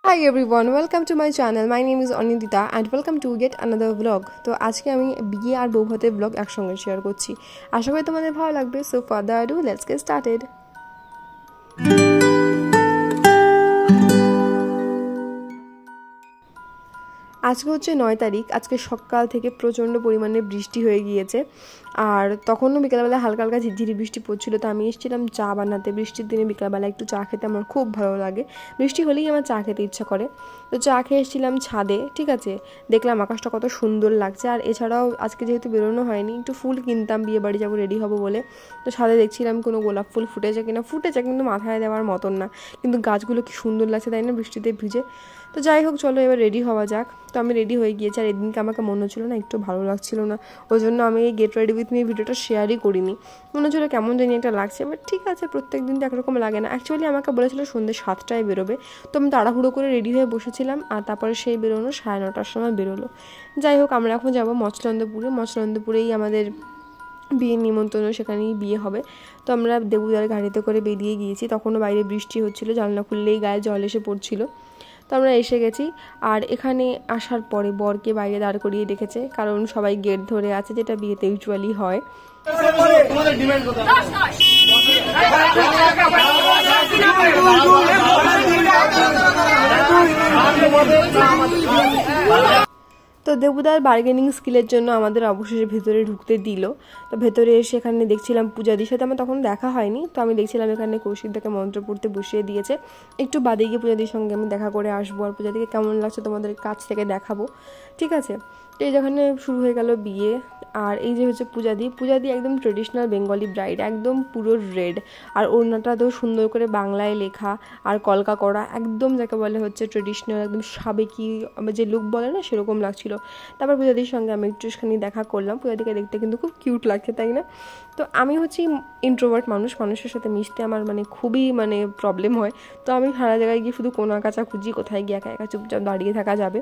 Hi everyone, welcome to my channel. My name is Anindita and welcome to yet another vlog. তো আজকে আমি বিয়ে আর বউ ভাতের ব্লগ একসঙ্গে শেয়ার করছি। আশা করি তোমাদের ভালো লাগবে। So further ado, let's get started. আজকে হচ্ছে 9 তারিখ। আজকে সকাল থেকে প্রচণ্ড পরিমাণে বৃষ্টি হয়ে গিয়েছে আর তখনও বিকালবেলা হালকা হালকা ঝিরঝিরি বৃষ্টি পড়ছিল। তো আমি এসেছিলাম চা বানাতে। বৃষ্টির দিনে বিকালবেলা একটু চা খেতে আমার খুব ভালো লাগে। বৃষ্টি হলেই আমার চা খেতে ইচ্ছা করে। তো চা খেয়ে এসেছিলাম ছাদে, ঠিক আছে। দেখলাম আকাশটা কত সুন্দর লাগছে। আর এছাড়াও আজকে যেহেতু বেরোনো হয়নি, একটু ফুল কিনতাম, বিয়ে বাড়ি যাবো, রেডি হবো বলে। তো ছাদে দেখছিলাম কোনো গোলাপ ফুল ফুটেছে কিনা। ফুটেছে কিন্তু মাথায় দেওয়ার মতন না, কিন্তু গাছগুলো কি সুন্দর লাগছে তাই না বৃষ্টিতে ভিজে। তো যাই হোক, চলো এবার রেডি হওয়া যাক। তো আমি রেডি হয়ে গিয়েছি। আর এদিনকে আমাকে মনে হচ্ছিলো না, একটু ভালো লাগছিল না, ওই জন্য আমি এই গেট রেডি উইথ মি ভিডিওটা শেয়ারই করিনি। মনে হচ্ছিলো কেমন জানি একটা লাগছে, বাট ঠিক আছে, প্রত্যেক দিন তো একরকম লাগে না। অ্যাকচুয়ালি আমাকে বলেছিল সন্ধ্যে 7টায় বেরোবে, তো আমি তাড়াহুড়ো করে রেডি হয়ে বসেছিলাম। আর তারপরে সেই বেরোনো 9:30টার সময় বেরোলো। যাই হোক, আমরা এখন যাবো মৎস্যনন্দপুরে। মৎস্যনন্দপুরেই আমাদের বিয়ের নিমন্ত্রণ, সেখানেই বিয়ে হবে। তো আমরা দেবুদার গাড়িতে করে বেরিয়ে গিয়েছি। তখনও বাইরে বৃষ্টি হচ্ছিলো, জানলা খুললেই গায়ে জল এসে পড়ছিল। তো আমরা এসে গেছি। আর এখানে আসার পরে বরকে বাইরে দাঁড় করিয়ে রেখেছে, কারণ সবাই গেট ধরে আছে, যেটা বিয়েতে ইউজুয়ালি হয়। তো দেবুদার বার্গেনিং স্কিলের জন্য আমাদের অবশেষে ভেতরে ঢুকতে দিল। তো ভেতরে এসে এখানে দেখছিলাম পূজাদির সাথে আমার তখন দেখা হয়নি। তো আমি দেখছিলাম এখানে কৌশিকদাকে মন্ত্র পড়তে বসিয়ে দিয়েছে। একটু বাদে গিয়ে পূজাদির সঙ্গে আমি দেখা করে আসবো, আর পূজাদিকে কেমন লাগছে তোমাদের কাছ থেকে দেখাবো, ঠিক আছে। তো এই যেখানে শুরু হয়ে গেল বিয়ে। আর এই যে হচ্ছে পূজাদি একদম ট্রেডিশনাল বেঙ্গলি ব্রাইড, একদম পুরো রেড। আর ওড়নাটাতেও সুন্দর করে বাংলায় লেখা আর কলকা করা, একদম যাকে বলে হচ্ছে ট্রেডিশনাল, একদম সাবেকি যে লুক বলে না, সেরকম লাগছিল। তারপর পূজাদির সঙ্গে আমি একটুখানি দেখা করলাম। পূজাদিকে দেখতে কিন্তু খুব কিউট লাগছে, তাই না? তো আমি হচ্ছি ইন্ট্রোভার্ট মানুষের সাথে মিশতে আমার খুবই প্রবলেম হয়। তো আমি সারা জায়গায় গিয়ে শুধু কোনা কাচা খুঁজি, কোথায় গিয়ে একা একা চুপচাপ দাঁড়িয়ে থাকা যাবে।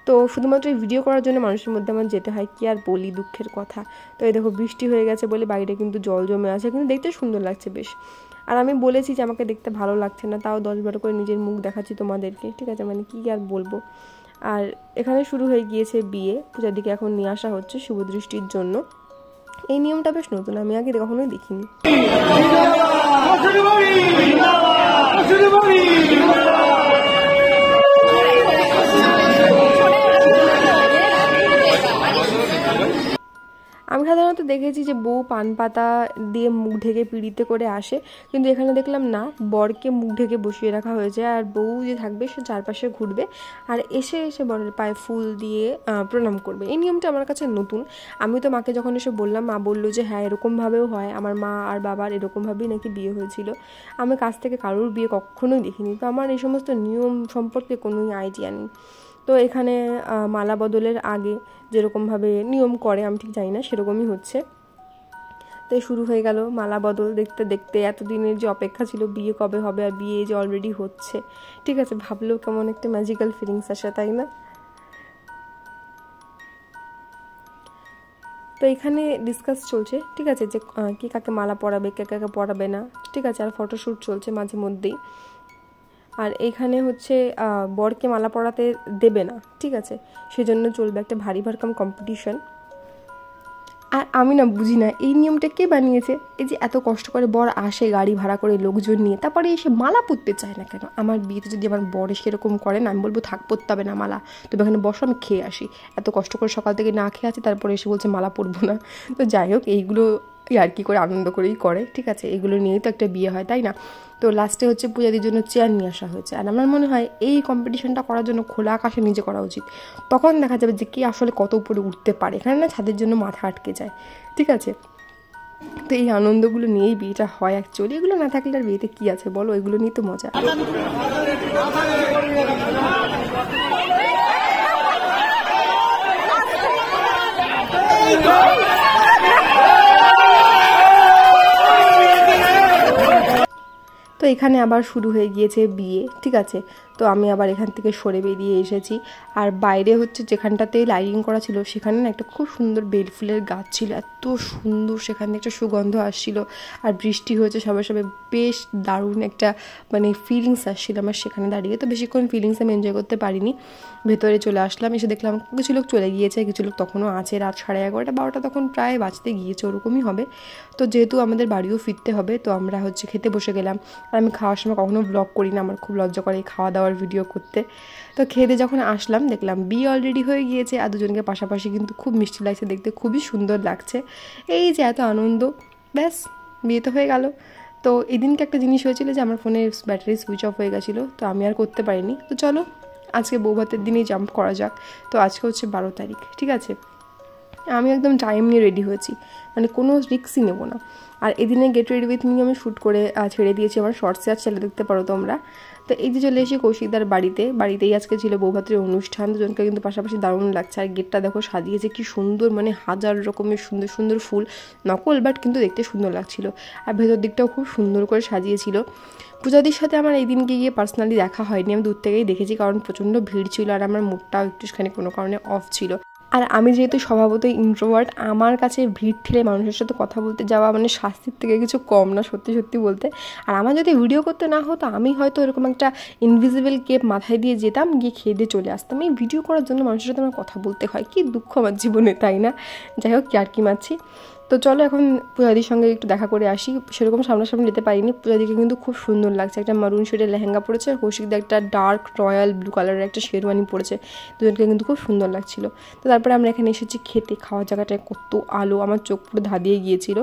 তো শুধুমাত্র এই ভিডিও করার জন্য মানুষের মধ্যে আমার যেতে হয়, কি আর বলি, দুঃখের কথা। তো এই দেখো, বৃষ্টি হয়ে গেছে বলে বাইরে কিন্তু জল জমে আছে, কিন্তু দেখতে সুন্দর লাগছে বেশ। আর আমি বলেছি যে আমাকে দেখতে ভালো লাগছে না, তাও 10বার করে নিজের মুখ দেখাচ্ছি তোমাদেরকে, ঠিক আছে। কি আর বলবো। আর এখানে শুরু হয়ে গিয়েছে বিয়ে। পূজাদিকে এখন নিয়ে আসা হচ্ছে শুভদৃষ্টির জন্য। এই নিয়মটা বেশ নতুন, আমি আগে কখনোই দেখিনি। আমি সাধারণত দেখেছি যে বউ পান পাতা দিয়ে মুখ ঢেকে পিঁড়িতে করে আসে, কিন্তু এখানে দেখলাম না, বরকে মুখ ঢেকে বসিয়ে রাখা হয়েছে। আর বউ যে থাকবে সে চারপাশে ঘুরবে আর এসে এসে বরের পায়ে ফুল দিয়ে প্রণাম করবে। এই নিয়মটা আমার কাছে নতুন। আমি তো মাকে যখন এসে বললাম, মা বললো যে হ্যাঁ, এরকমভাবেও হয়। আমার মা আর বাবার এরকমভাবেই নাকি বিয়ে হয়েছিল। আমি কাছ থেকে কারোর বিয়ে কখনোই দেখিনি, তো আমার এই সমস্ত নিয়ম সম্পর্কে কোনো আইডিয়া নেই। তো এখানে মালা বদলের আগে যেরকমভাবে নিয়ম করে, আমি ঠিক জানি না, সেরকমই হচ্ছে। তো শুরু হয়ে গেল মালা বদল। দেখতে দেখতে এতদিনের যে অপেক্ষা ছিল বিয়ে কবে হবে, আর বিয়ে যে অলরেডি হচ্ছে, ঠিক আছে, ভাবলেও কেমন একটা ম্যাজিক্যাল ফিলিংস আসে, তাই না? তো এখানে ডিসকাস চলছে, ঠিক আছে, যে কে কাকে মালা পরাবে, কে কাকে পরাবে না, ঠিক আছে। আর ফটোশ্যুট চলছে মাঝে মধ্যেই। আর এইখানে হচ্ছে বরকে মালা পরাতে দেবে না, ঠিক আছে, সেজন্য চলবে একটা ভারী ভারকাম কম্পিটিশন। আর আমি না বুঝি না এই নিয়মটা কে বানিয়েছে। এই যে এত কষ্ট করে বর আসে গাড়ি ভাড়া করে লোকজন নিয়ে, তারপরে এসে মালা পরতে চায় না কেন? আমার বিয়েতে যদি আমার বর সেরকম করে না, আমি বলবো থাক, পরতে হবে না মালা, তবে এখানে বসো, আমি খেয়ে আসি। এত কষ্ট করে সকাল থেকে না খেয়ে আছি, তারপরে এসে বলছে মালা পরবো না। তো যাই হোক, এইগুলো আর কি করে আনন্দ করেই করে, ঠিক আছে, এগুলো নিয়েই তো একটা বিয়ে হয়, তাই না? তো লাস্টে হচ্ছে পূজাদির জন্য চেয়ার নিয়ে আসা হয়েছে। আর আমার মনে হয় এই কম্পিটিশনটা করার জন্য খোলা আকাশে নিচে করা উচিত। তখন দেখা যাবে যে কে আসলে কত উপরে উঠতে পারে। এখানে না ছাদের জন্য মাথা আটকে যায়, ঠিক আছে। তো এই আনন্দগুলো নিয়েই বিয়েটা হয় অ্যাকচুয়ালি। এগুলো না থাকলে আর বিয়েতে কি আছে বলো, এগুলো নিয়ে তো মজা। তো এখানে আবার শুরু হয়ে গিয়েছে বিয়ে, ঠিক আছে। তো আমি আবার এখান থেকে সরে বেরিয়ে এসেছি। আর বাইরে হচ্ছে যেখানটাতে লাইটিং করা ছিল সেখানে না একটা খুব সুন্দর বেল ফুলের গাছ ছিল, এত সুন্দর, সেখানে একটা সুগন্ধ আসছিল। আর বৃষ্টি হয়েছে সবাই সবাই, বেশ দারুণ একটা মানে ফিলিংস আসছিল আমার সেখানে দাঁড়িয়ে। তো বেশিক্ষণ ফিলিংস আমি এনজয় করতে পারিনি, ভেতরে চলে আসলাম। এসে দেখলাম কিছু লোক চলে গিয়েছে, কিছু লোক তখনও আছে। রাত 11:30 12টা তখন প্রায় বাজতে গিয়েছে, ওরকমই হবে। তো যেহেতু আমাদের বাড়িও ফিরতে হবে, তো আমরা হচ্ছে খেতে বসে গেলাম। আর আমি খাওয়ার সময় কখনো ব্লগ করি না, আমার খুব লজ্জা করে এই খাওয়া দাওয়ার ভিডিও করতে। তো খেতে যখন আসলাম দেখলাম বিয়ে অলরেডি হয়ে গিয়েছে, আর দুজনকে পাশাপাশি কিন্তু খুব মিষ্টি লাগছে দেখতে, খুবই সুন্দর লাগছে। এই যে এত আনন্দ, ব্যাস বিয়ে তো হয়ে গেল। তো এদিনকে একটা জিনিস হয়েছিল যে আমার ফোনের ব্যাটারি সুইচ অফ হয়ে গেছিলো, তো আমি আর করতে পারিনি। তো চলো আজকে বৌভাতের দিনেই জাম্প করা যাক। তো আজকে হচ্ছে 12 তারিখ, ঠিক আছে। আমি একদম টাইম নিয়ে রেডি হয়েছি, মানে কোনো রিস্কই নেবো না। আর এদিনে গেট রেডি উইথ মি আমি শ্যুট করে ছেড়ে দিয়েছি, আমার শর্টসে আর ছেলে দেখতে পারো তোমরা। তো এই যে চলে এসে কৌশিকদার বাড়িতেই আজকে ছিল বৌভাতের অনুষ্ঠান, দুজনকে কিন্তু পাশাপাশি দারুণ লাগছে। আর গেটটা দেখো সাজিয়েছে কি সুন্দর, মানে হাজার রকমের সুন্দর সুন্দর ফুল, নকল বাট কিন্তু দেখতে সুন্দর লাগছিল। আর ভেতর দিকটাও খুব সুন্দর করে সাজিয়েছিল। পূজাদির সাথে আমার এই দিনকে গিয়ে পার্সোনালি দেখা হয়নি, আমি দূর থেকেই দেখেছি, কারণ প্রচণ্ড ভিড় ছিল আর আমার মুডটাও একটুখানি কোনো কারণে অফ ছিল। আর আমি যেহেতু স্বভাবতই ইন্ট্রোভার্ট, আমার কাছে ভিড় ঠেলে মানুষের সাথে কথা বলতে যাওয়া মানে শাস্তির থেকে কিছু কম না, সত্যি সত্যি বলতে। আর আমার যদি ভিডিও করতে না হতো, আমি হয়তো এরকম একটা ইনভিজিবল কেপ মাথায় দিয়ে যেতাম, গিয়ে খেয়ে দিয়ে চলে আসতাম। এই ভিডিও করার জন্য মানুষের সাথে আমার কথা বলতে হয়, কি দুঃখ আমার জীবনে, তাই না? যাই হোক, আর কি মারছি। তো চলো এখন পূজাদির সঙ্গে একটু দেখা করে আসি। সেরকম সামনাসামনি যেতে পারিনি। পূজাদিকে কিন্তু খুব সুন্দর লাগছে, একটা মারুন শেডের লেহেঙ্গা পরেছে, আর কৌশিকদা একটা ডার্ক রয়্যাল ব্লু কালারের একটা শেরওয়ানি পরেছে, দুজনকে কিন্তু খুব সুন্দর লাগছিল। তো তারপরে আমরা এখানে এসেছি খেতে, খাওয়ার জায়গাটায় কত আলো, আমার চোখ পুরো ধাঁধিয়ে গিয়েছিল।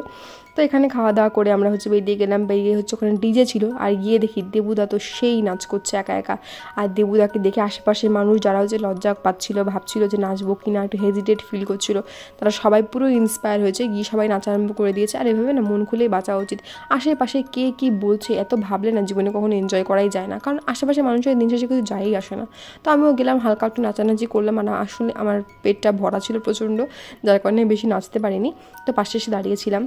তো এখানে খাওয়া দাওয়া করে আমরা হচ্ছে বেরিয়ে গেলাম। বেরিয়ে হচ্ছে ওখানে ডিজে ছিল, আর গিয়ে দেখি দেবুদা তো সেই নাচ করছে একা একা। আর দেবুদাকে দেখে আশেপাশের মানুষ যারা হচ্ছে লজ্জা পাচ্ছিল, ভাবছিল যে নাচবো কি না, একটু হেজিটেট ফিল করছিল, তারা সবাই পুরো ইন্সপায়ার হয়েছে, গিয়ে সবাই নাচা আরম্ভ করে দিয়েছে। আর এভাবে না মন খুলেই বাঁচা উচিত। আশেপাশে কে কী বলছে এত ভাবলে না জীবনে কখনো এনজয় করাই যায় না, কারণ আশেপাশে মানুষের দিন শেষে কিছু যাই আসে না। তো আমিও গেলাম, হালকা একটু নাচানাচি করলাম। আর আসলে আমার পেটটা ভরা ছিল প্রচণ্ড, যার কারণে বেশি নাচতে পারিনি। তো পাশে এসে দাঁড়িয়েছিলাম।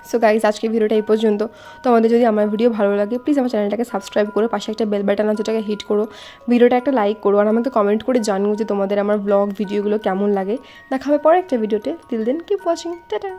সো গাইজ, আজকে ভিডিওটা এই পর্যন্ত। তোমাদের যদি আমার ভিডিও ভালো লাগে, প্লিজ আমার চ্যানেলটাকে সাবস্ক্রাইব করো, পাশে একটা বেল বাটন আছে যেটাকে হিট করো, ভিডিওটা একটা লাইক করো, আর আমাকে কমেন্ট করে জানিও যে তোমাদের আমার ব্লগ ভিডিওগুলো কেমন লাগে। দেখা হবে পরে একটা ভিডিওতে। Till then keep watching, tata.